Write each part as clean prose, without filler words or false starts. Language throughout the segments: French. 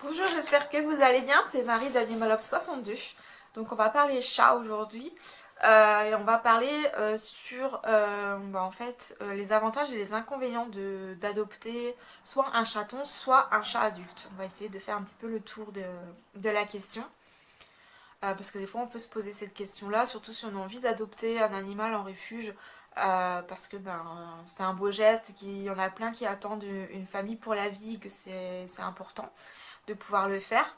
Bonjour, j'espère que vous allez bien, c'est Marie d'Animalove62. Donc on va parler chat aujourd'hui et on va parler sur en fait, les avantages et les inconvénients d'adopter soit un chaton, soit un chat adulte. On va essayer de faire un petit peu le tour de la question. Parce que des fois on peut se poser cette question-là, surtout si on a envie d'adopter un animal en refuge, parce que c'est un beau geste et qu'il y en a plein qui attendent une famille pour la vie, que c'est important de pouvoir le faire.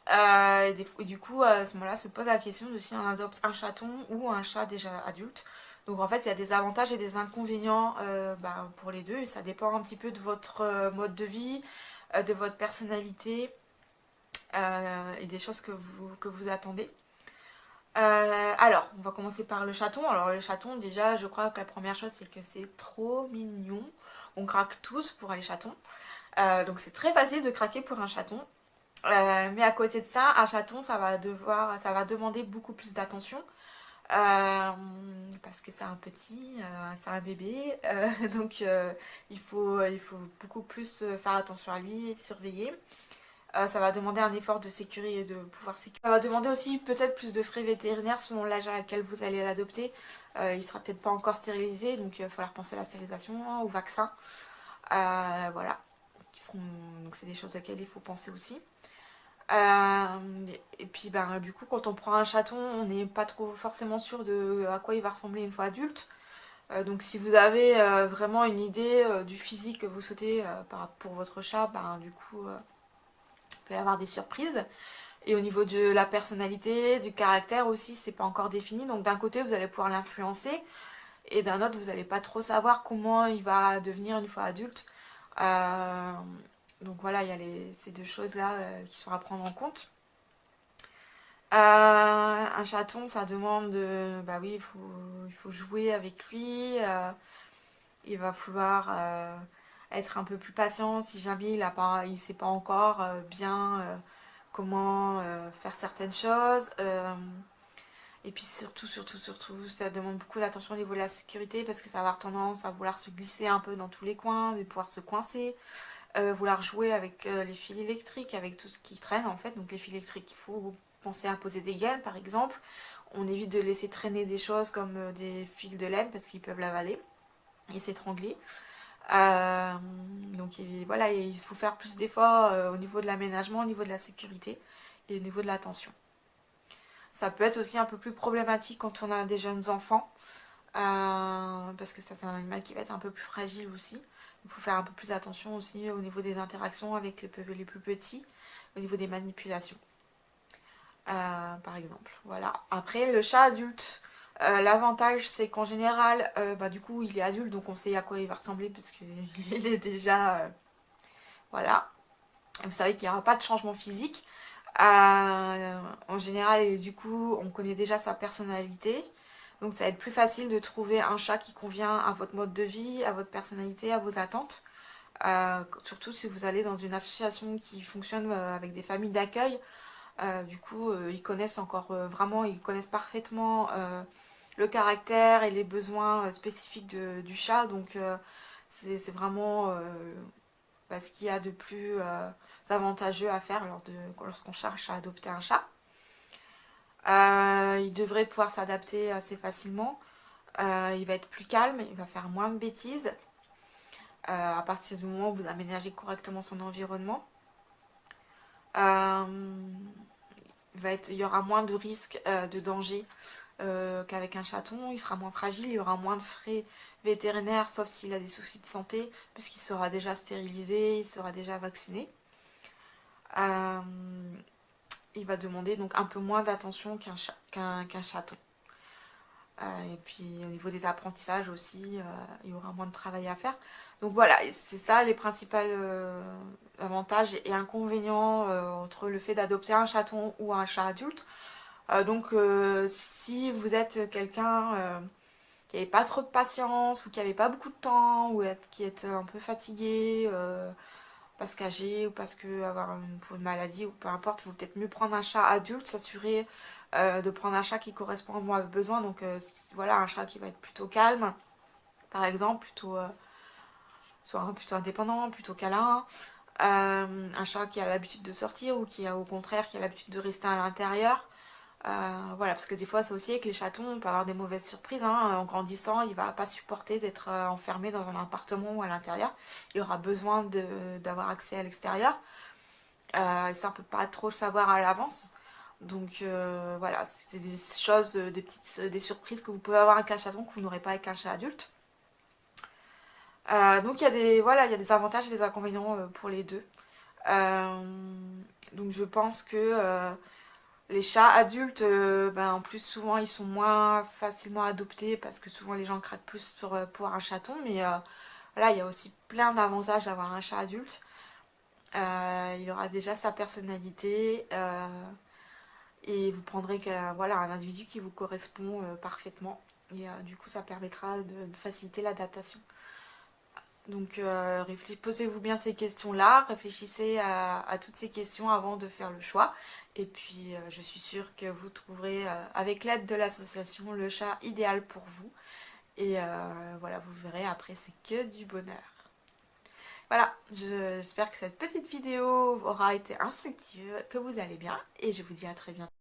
Et du coup, à ce moment-là, se pose la question de si on adopte un chaton ou un chat déjà adulte. Donc en fait, il y a des avantages et des inconvénients pour les deux. Et ça dépend un petit peu de votre mode de vie, de votre personnalité et des choses que vous attendez. Alors, on va commencer par le chaton. Alors le chaton, déjà, je crois que la première chose, c'est que c'est trop mignon. On craque tous pour les chatons. Donc c'est très facile de craquer pour un chaton. Mais à côté de ça, un chaton, ça va demander beaucoup plus d'attention. Parce que c'est un petit, c'est un bébé, il faut beaucoup plus faire attention à lui et le surveiller. Ça va demander un effort de sécurité et de pouvoir sécuriser. Ça va demander aussi peut-être plus de frais vétérinaires selon l'âge à laquelle vous allez l'adopter. Il sera peut-être pas encore stérilisé, donc il va falloir penser à la stérilisation, au vaccin. Voilà. Donc c'est des choses auxquelles il faut penser aussi. Et puis du coup quand on prend un chaton on n'est pas trop forcément sûr de à quoi il va ressembler une fois adulte. Donc si vous avez vraiment une idée du physique que vous souhaitez pour votre chat, du coup il peut y avoir des surprises. Et au niveau de la personnalité, du caractère aussi, c'est pas encore défini. Donc d'un côté vous allez pouvoir l'influencer et d'un autre vous n'allez pas trop savoir comment il va devenir une fois adulte. Euh, donc voilà, il y a ces deux choses là qui sont à prendre en compte. Un chaton, ça demande bah oui, il faut jouer avec lui. Il va falloir être un peu plus patient si jamais il sait pas encore bien comment faire certaines choses. Et puis surtout, ça demande beaucoup d'attention au niveau de la sécurité parce que ça va avoir tendance à vouloir se glisser un peu dans tous les coins, de pouvoir se coincer, vouloir jouer avec les fils électriques, avec tout ce qui traîne en fait. Donc les fils électriques, il faut penser à poser des gaines par exemple. On évite de laisser traîner des choses comme des fils de laine parce qu'ils peuvent l'avaler et s'étrangler. Euh, voilà, il faut faire plus d'efforts au niveau de l'aménagement, au niveau de la sécurité et au niveau de l'attention. Ça peut être aussi un peu plus problématique quand on a des jeunes enfants, parce que ça c'est un animal qui va être un peu plus fragile aussi. Il faut faire un peu plus attention aussi au niveau des interactions avec les plus petits, au niveau des manipulations, par exemple. Voilà. Après, le chat adulte, l'avantage c'est qu'en général, du coup, il est adulte, donc on sait à quoi il va ressembler parce qu'il est déjà, voilà. Vous savez qu'il n'y aura pas de changement physique. En général, et du coup, on connaît déjà sa personnalité. Donc ça va être plus facile de trouver un chat qui convient à votre mode de vie, à votre personnalité, à vos attentes. Surtout si vous allez dans une association qui fonctionne avec des familles d'accueil. Du coup, ils connaissent ils connaissent parfaitement le caractère et les besoins spécifiques du chat. Donc c'est vraiment ce qu'il y a de plus avantageux à faire lorsqu'on cherche à adopter un chat. Il devrait pouvoir s'adapter assez facilement. Il va être plus calme, il va faire moins de bêtises à partir du moment où vous aménagez correctement son environnement. Euh, il y aura moins de risques de danger qu'avec un chaton. Il sera moins fragile, il y aura moins de frais vétérinaires, sauf s'il a des soucis de santé, puisqu'il sera déjà stérilisé, il sera déjà vacciné. Euh, il va demander donc un peu moins d'attention qu'un chaton. Et puis au niveau des apprentissages aussi, il y aura moins de travail à faire. Donc voilà, c'est ça les principaux avantages et inconvénients entre le fait d'adopter un chaton ou un chat adulte. Si vous êtes quelqu'un qui n'avait pas trop de patience ou qui n'avait pas beaucoup de temps ou qui est un peu fatigué, parce qu'âgé ou parce que pour une maladie ou peu importe, il vaut peut-être mieux prendre un chat adulte, s'assurer de prendre un chat qui correspond à vos besoins. Donc voilà, un chat qui va être plutôt calme, par exemple, plutôt indépendant, plutôt câlin. Un chat qui a l'habitude de sortir ou qui a au contraire qui a l'habitude de rester à l'intérieur. Voilà, parce que des fois, c'est aussi avec les chatons, on peut avoir des mauvaises surprises. Hein. En grandissant, il va pas supporter d'être enfermé dans un appartement ou à l'intérieur. Il aura besoin d'avoir accès à l'extérieur. Et ça, on peut pas trop le savoir à l'avance. Donc voilà, c'est des choses, des surprises que vous pouvez avoir avec un chaton que vous n'aurez pas avec un chat adulte. Donc il y a voilà, il y a des avantages et des inconvénients pour les deux. Donc je pense que les chats adultes, ben, en plus souvent ils sont moins facilement adoptés parce que souvent les gens craquent plus pour un chaton. Mais là il y a aussi plein d'avantages d'avoir un chat adulte. Il aura déjà sa personnalité et vous prendrez voilà, un individu qui vous correspond parfaitement. Et du coup ça permettra de faciliter l'adaptation. Donc posez-vous bien ces questions-là, réfléchissez à toutes ces questions avant de faire le choix. Et puis je suis sûre que vous trouverez avec l'aide de l'association le chat idéal pour vous. Et voilà, vous verrez après c'est que du bonheur. Voilà, j'espère que cette petite vidéo aura été instructive, que vous allez bien et je vous dis à très bientôt.